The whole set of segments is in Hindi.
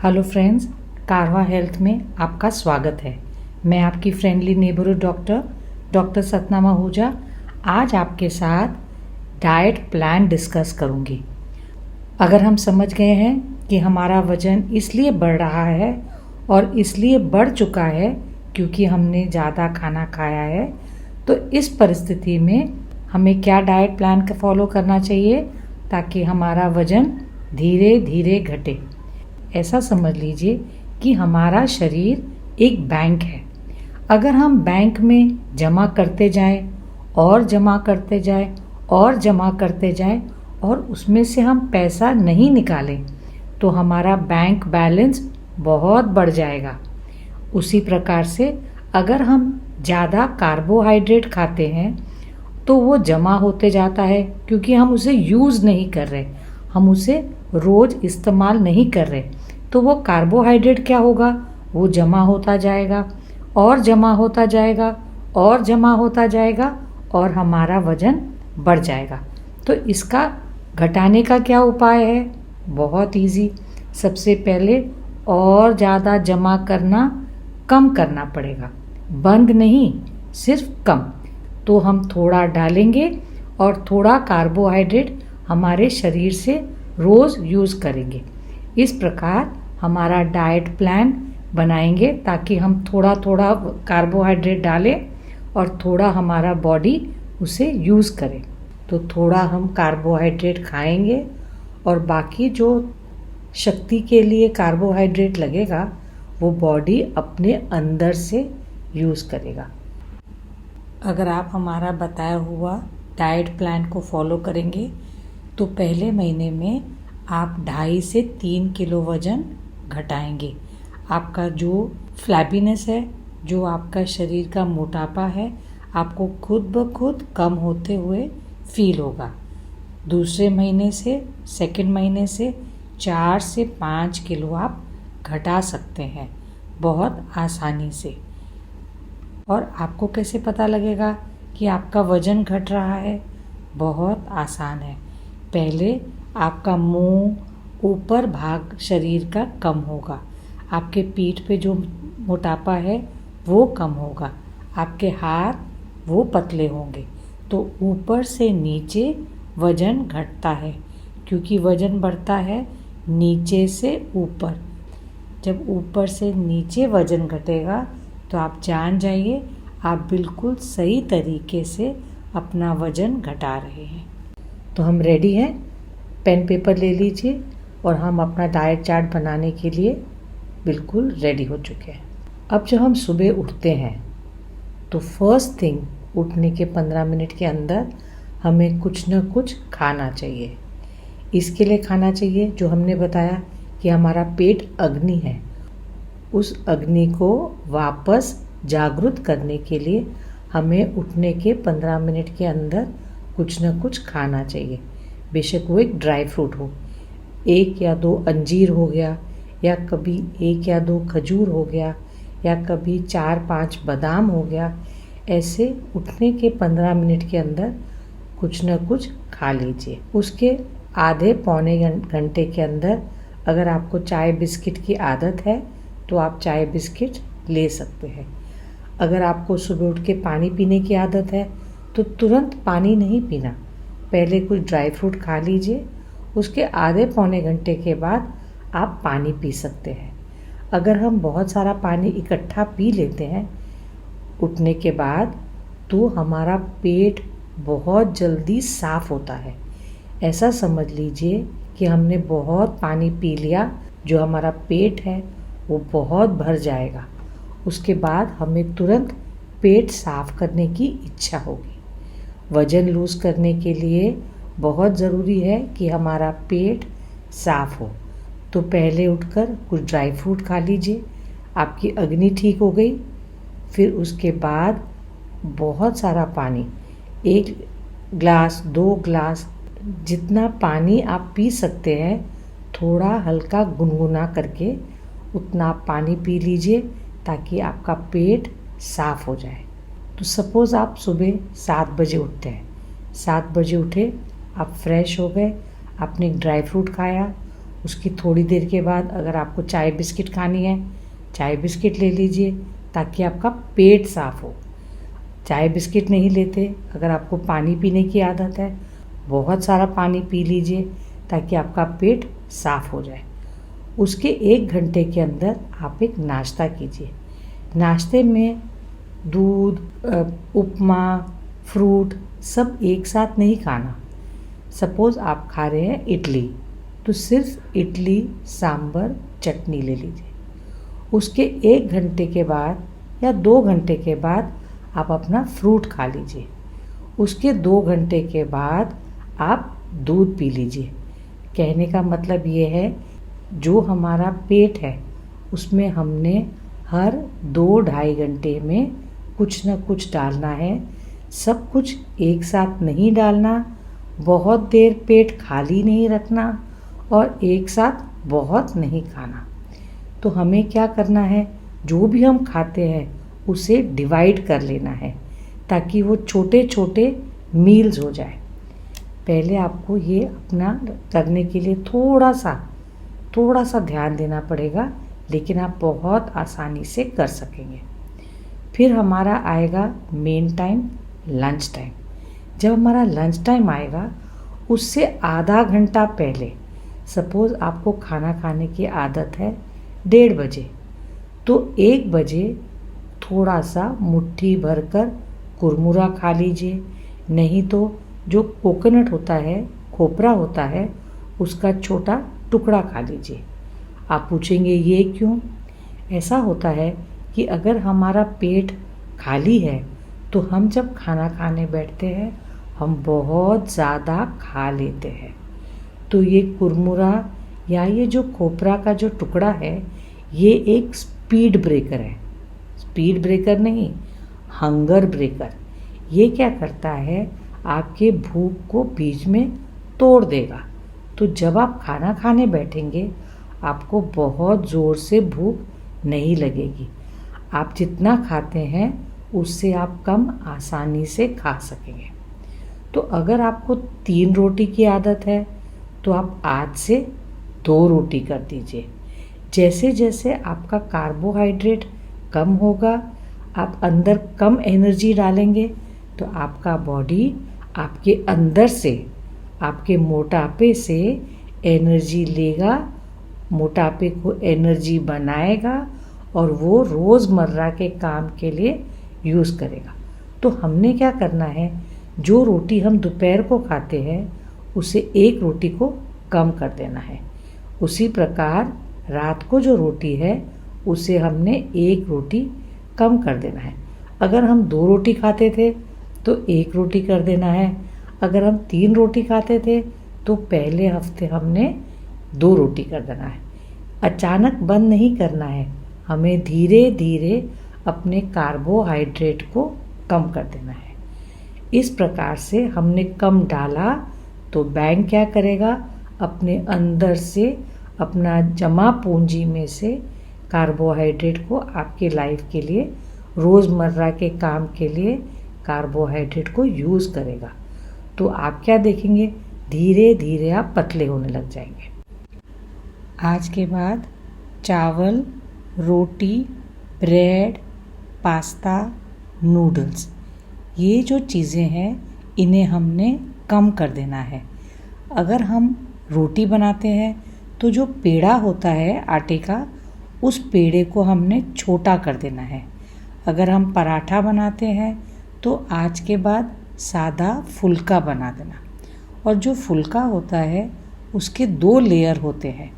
हेलो फ्रेंड्स, कारवा हेल्थ में आपका स्वागत है। मैं आपकी friendly neighbourhood doctor Satnam Ahuja आज आपके साथ डाइट प्लान डिस्कस करूंगी। अगर हम समझ गए हैं कि हमारा वज़न इसलिए बढ़ रहा है और इसलिए बढ़ चुका है क्योंकि हमने ज़्यादा खाना खाया है, तो इस परिस्थिति में हमें क्या डाइट प्लान फॉलो करना चाहिए ताकि हमारा वज़न धीरे धीरे घटे। ऐसा समझ लीजिए कि हमारा शरीर एक बैंक है। अगर हम बैंक में जमा करते जाएं और जमा करते जाएं और जमा करते जाएं और उसमें से हम पैसा नहीं निकालें तो हमारा बैंक बैलेंस बहुत बढ़ जाएगा। उसी प्रकार से अगर हम ज़्यादा कार्बोहाइड्रेट खाते हैं तो वो जमा होते जाता है क्योंकि हम उसे यूज़ नहीं कर रहे, हम उसे रोज़ इस्तेमाल नहीं कर रहे, तो वो कार्बोहाइड्रेट क्या होगा, वो जमा होता जाएगा और जमा होता जाएगा और जमा होता जाएगा और हमारा वज़न बढ़ जाएगा। तो इसका घटाने का क्या उपाय है? बहुत इजी। सबसे पहले और ज़्यादा जमा करना कम करना पड़ेगा, बंद नहीं, सिर्फ कम। तो हम थोड़ा डालेंगे और थोड़ा कार्बोहाइड्रेट हमारे शरीर से रोज़ यूज़ करेंगे। इस प्रकार हमारा डाइट प्लान बनाएंगे ताकि हम थोड़ा थोड़ा कार्बोहाइड्रेट डालें और थोड़ा हमारा बॉडी उसे यूज़ करे। तो थोड़ा हम कार्बोहाइड्रेट खाएंगे और बाकी जो शक्ति के लिए कार्बोहाइड्रेट लगेगा वो बॉडी अपने अंदर से यूज़ करेगा। अगर आप हमारा बताया हुआ डाइट प्लान को फॉलो करेंगे तो पहले महीने में आप 2.5 से 3 किलो वज़न घटाएंगे। आपका जो फ्लैबीनेस है, जो आपका शरीर का मोटापा है, आपको खुद ब खुद कम होते हुए फील होगा। दूसरे महीने से, सेकंड महीने से 4 से 5 किलो आप घटा सकते हैं बहुत आसानी से। और आपको कैसे पता लगेगा कि आपका वज़न घट रहा है? बहुत आसान है। पहले आपका मुंह, ऊपर भाग शरीर का कम होगा, आपके पीठ पे जो मोटापा है वो कम होगा, आपके हाथ वो पतले होंगे। तो ऊपर से नीचे वज़न घटता है क्योंकि वज़न बढ़ता है नीचे से ऊपर। जब ऊपर से नीचे वज़न घटेगा तो आप जान जाइए आप बिल्कुल सही तरीके से अपना वज़न घटा रहे हैं। तो हम रेडी हैं। पेन पेपर ले लीजिए और हम अपना डाइट चार्ट बनाने के लिए बिल्कुल रेडी हो चुके हैं। अब जब हम सुबह उठते हैं तो फर्स्ट थिंग, उठने के 15 मिनट के अंदर हमें कुछ न कुछ खाना चाहिए। इसके लिए खाना चाहिए जो हमने बताया कि हमारा पेट अग्नि है, उस अग्नि को वापस जागृत करने के लिए हमें उठने के 15 मिनट के अंदर कुछ न कुछ खाना चाहिए। बेशक वो एक ड्राई फ्रूट हो, 1 या 2 अंजीर हो गया, या कभी 1 या 2 खजूर हो गया, या कभी 4-5 बादाम हो गया। ऐसे उठने के 15 मिनट के अंदर कुछ न कुछ खा लीजिए। उसके आधे पौने घंटे के अंदर अगर आपको चाय बिस्किट की आदत है तो आप चाय बिस्किट ले सकते हैं। अगर आपको सुबह उठ के पानी पीने की आदत है तो तुरंत पानी नहीं पीना, पहले कुछ ड्राई फ्रूट खा लीजिए, उसके आधे पौने घंटे के बाद आप पानी पी सकते हैं। अगर हम बहुत सारा पानी इकट्ठा पी लेते हैं उठने के बाद तो हमारा पेट बहुत जल्दी साफ़ होता है। ऐसा समझ लीजिए कि हमने बहुत पानी पी लिया, जो हमारा पेट है वो बहुत भर जाएगा। उसके बाद हमें तुरंत पेट साफ़ करने की इच्छा होगी। वज़न लूज़ करने के लिए बहुत ज़रूरी है कि हमारा पेट साफ़ हो। तो पहले उठकर कुछ ड्राई फ्रूट खा लीजिए, आपकी अग्नि ठीक हो गई। फिर उसके बाद बहुत सारा पानी, 1 ग्लास 2 ग्लास जितना पानी आप पी सकते हैं, थोड़ा हल्का गुनगुना करके उतना आप पानी पी लीजिए ताकि आपका पेट साफ़ हो जाए। तो सपोज़ आप सुबह 7 बजे उठते हैं, 7 बजे उठे, आप फ्रेश हो गए, आपने एक ड्राई फ्रूट खाया उसकी थोड़ी देर के बाद अगर आपको चाय बिस्किट खानी है, चाय बिस्किट ले लीजिए ताकि आपका पेट साफ़ हो। चाय बिस्किट नहीं लेते, अगर आपको पानी पीने की आदत है, बहुत सारा पानी पी लीजिए ताकि आपका पेट साफ़ हो जाए। उसके 1 घंटे के अंदर आप एक नाश्ता कीजिए। नाश्ते में दूध, उपमा, फ्रूट सब एक साथ नहीं खाना। सपोज़ आप खा रहे हैं इडली, तो सिर्फ इडली, सांभर, चटनी ले लीजिए। उसके 1 घंटे के बाद या 2 घंटे के बाद आप अपना फ्रूट खा लीजिए। उसके 2 घंटे के बाद आप दूध पी लीजिए। कहने का मतलब ये है, जो हमारा पेट है उसमें हमने हर 2-2.5 घंटे में कुछ न कुछ डालना है। सब कुछ एक साथ नहीं डालना, बहुत देर पेट खाली नहीं रखना और एक साथ बहुत नहीं खाना। तो हमें क्या करना है, जो भी हम खाते हैं उसे डिवाइड कर लेना है ताकि वो छोटे छोटे मील्स हो जाए। पहले आपको ये अपना करने के लिए थोड़ा सा ध्यान देना पड़ेगा, लेकिन आप बहुत आसानी से कर सकेंगे। फिर हमारा आएगा मेन टाइम, लंच टाइम। जब हमारा लंच टाइम आएगा उससे आधा घंटा पहले, सपोज़ आपको खाना खाने की आदत है 1:30 बजे, तो 1 बजे थोड़ा सा मुट्ठी भरकर कुरमुरा खा लीजिए। नहीं तो जो कोकोनट होता है, खोपरा होता है, उसका छोटा टुकड़ा खा लीजिए। आप पूछेंगे ये क्यों? ऐसा होता है कि अगर हमारा पेट खाली है तो हम जब खाना खाने बैठते हैं हम बहुत ज़्यादा खा लेते हैं। तो ये कुरमुरा या ये जो खोपरा का जो टुकड़ा है, ये एक स्पीड ब्रेकर है। स्पीड ब्रेकर नहीं, हंगर ब्रेकर। ये क्या करता है, आपके भूख को बीच में तोड़ देगा। तो जब आप खाना खाने बैठेंगे आपको बहुत ज़ोर से भूख नहीं लगेगी। आप जितना खाते हैं उससे आप कम आसानी से खा सकेंगे। तो अगर आपको 3 रोटी की आदत है तो आप आज से 2 रोटी कर दीजिए। जैसे जैसे आपका कार्बोहाइड्रेट कम होगा, आप अंदर कम एनर्जी डालेंगे, तो आपका बॉडी आपके अंदर से, आपके मोटापे से एनर्जी लेगा, मोटापे को एनर्जी बनाएगा और वो रोज़मर्रा के काम के लिए यूज़ करेगा। तो हमने क्या करना है, जो रोटी हम दोपहर को खाते हैं उसे 1 रोटी को कम कर देना है। उसी प्रकार रात को जो रोटी है उसे हमने 1 रोटी कम कर देना है। अगर हम 2 रोटी खाते थे तो 1 रोटी कर देना है। अगर हम 3 रोटी खाते थे तो पहले हफ्ते हमने 2 रोटी कर देना है। अचानक बंद नहीं करना है, हमें धीरे धीरे अपने कार्बोहाइड्रेट को कम कर देना है। इस प्रकार से हमने कम डाला तो बैंक क्या करेगा, अपने अंदर से, अपना जमा पूंजी में से कार्बोहाइड्रेट को आपके लाइफ के लिए, रोज़मर्रा के काम के लिए कार्बोहाइड्रेट को यूज़ करेगा। तो आप क्या देखेंगे, धीरे धीरे आप पतले होने लग जाएंगे। आज के बाद चावल, रोटी, ब्रेड, पास्ता, नूडल्स, ये जो चीज़ें हैं इन्हें हमने कम कर देना है। अगर हम रोटी बनाते हैं तो जो पेड़ा होता है आटे का, उस पेड़े को हमने छोटा कर देना है। अगर हम पराठा बनाते हैं तो आज के बाद सादा फुल्का बना देना। और जो फुल्का होता है उसके 2 लेयर होते हैं,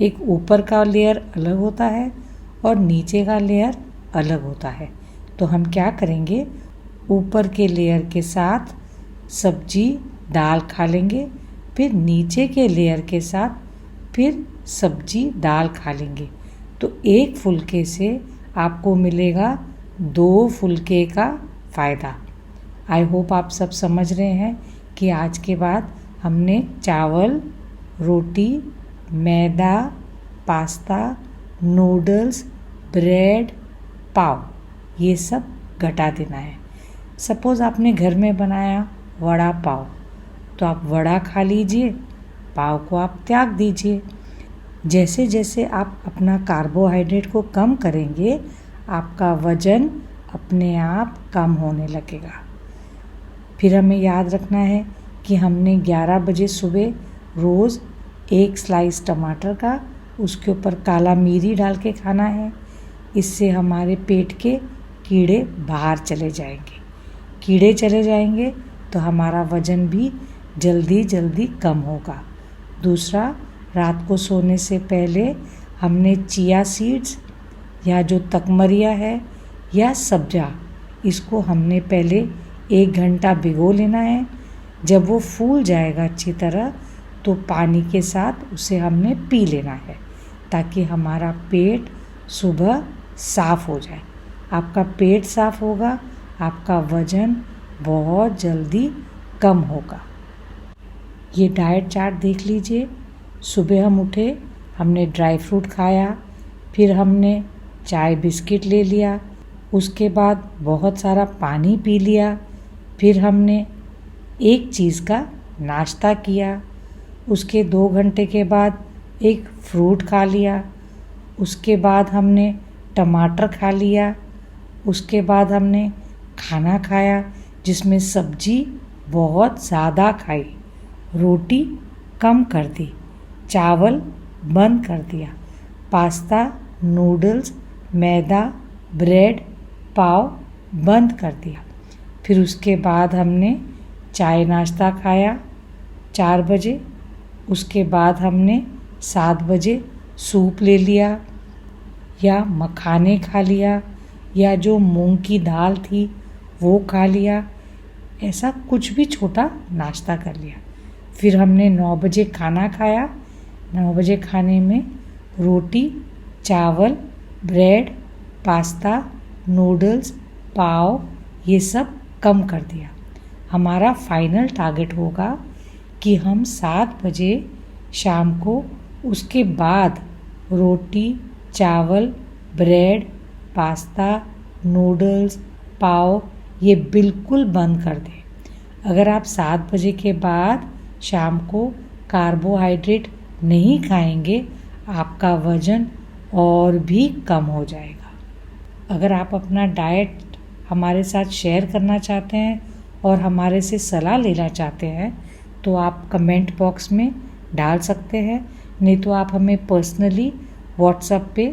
एक ऊपर का लेयर अलग होता है और नीचे का लेयर अलग होता है। तो हम क्या करेंगे, ऊपर के लेयर के साथ सब्जी दाल खा लेंगे, फिर नीचे के लेयर के साथ फिर सब्जी दाल खा लेंगे। तो एक फुल्के से आपको मिलेगा 2 फुल्के का फ़ायदा। आई होप आप सब समझ रहे हैं कि आज के बाद हमने चावल, रोटी, मैदा, पास्ता, नूडल्स, ब्रेड, पाव, ये सब घटा देना है। सपोज़ आपने घर में बनाया वड़ा पाव, तो आप वड़ा खा लीजिए, पाव को आप त्याग दीजिए। जैसे जैसे आप अपना कार्बोहाइड्रेट को कम करेंगे, आपका वज़न अपने आप कम होने लगेगा। फिर हमें याद रखना है कि हमने 11 बजे सुबह रोज़ 1 स्लाइस टमाटर का उसके ऊपर काला मिरी डाल के खाना है। इससे हमारे पेट के कीड़े बाहर चले जाएंगे। कीड़े चले जाएंगे तो हमारा वज़न भी जल्दी जल्दी कम होगा। दूसरा, रात को सोने से पहले हमने चिया सीड्स या जो तकमरिया है या सब्जा, इसको हमने पहले 1 घंटा भिगो लेना है। जब वो फूल जाएगा अच्छी तरह तो पानी के साथ उसे हमने पी लेना है, ताकि हमारा पेट सुबह साफ़ हो जाए। आपका पेट साफ़ होगा, आपका वज़न बहुत जल्दी कम होगा। ये डाइट चार्ट देख लीजिए। सुबह हम उठे, हमने ड्राई फ्रूट खाया, फिर हमने चाय बिस्किट ले लिया, उसके बाद बहुत सारा पानी पी लिया, फिर हमने एक चीज़ का नाश्ता किया, उसके 2 घंटे के बाद एक फ्रूट खा लिया, उसके बाद हमने टमाटर खा लिया, उसके बाद हमने खाना खाया जिसमें सब्जी बहुत ज़्यादा खाई, रोटी कम कर दी, चावल बंद कर दिया, पास्ता, नूडल्स, मैदा, ब्रेड, पाव बंद कर दिया। फिर उसके बाद हमने चाय नाश्ता खाया 4 बजे, उसके बाद हमने 7 बजे सूप ले लिया या मखाने खा लिया या जो मूंग की दाल थी वो खा लिया। ऐसा कुछ भी छोटा नाश्ता कर लिया। फिर हमने 9 बजे खाना खाया। 9 बजे खाने में रोटी, चावल, ब्रेड, पास्ता, नूडल्स, पाव ये सब कम कर दिया। हमारा फाइनल टारगेट होगा कि हम 7 बजे शाम को उसके बाद रोटी, चावल, ब्रेड, पास्ता, नूडल्स, पाव ये बिल्कुल बंद कर दें। अगर आप 7 बजे के बाद शाम को कार्बोहाइड्रेट नहीं खाएंगे, आपका वज़न और भी कम हो जाएगा। अगर आप अपना डाइट हमारे साथ शेयर करना चाहते हैं और हमारे से सलाह लेना चाहते हैं तो आप कमेंट बॉक्स में डाल सकते हैं, नहीं तो आप हमें पर्सनली व्हाट्सएप पे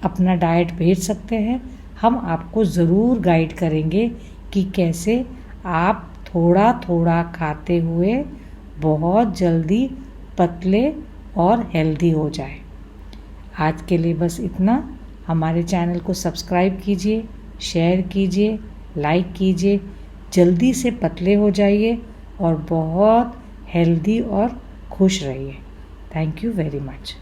अपना डाइट भेज सकते हैं। हम आपको ज़रूर गाइड करेंगे कि कैसे आप थोड़ा थोड़ा खाते हुए बहुत जल्दी पतले और हेल्दी हो जाए। आज के लिए बस इतना। हमारे चैनल को सब्सक्राइब कीजिए, शेयर कीजिए, लाइक कीजिए। जल्दी से पतले हो जाइए और बहुत हेल्दी और खुश रहिए। Thank you very much.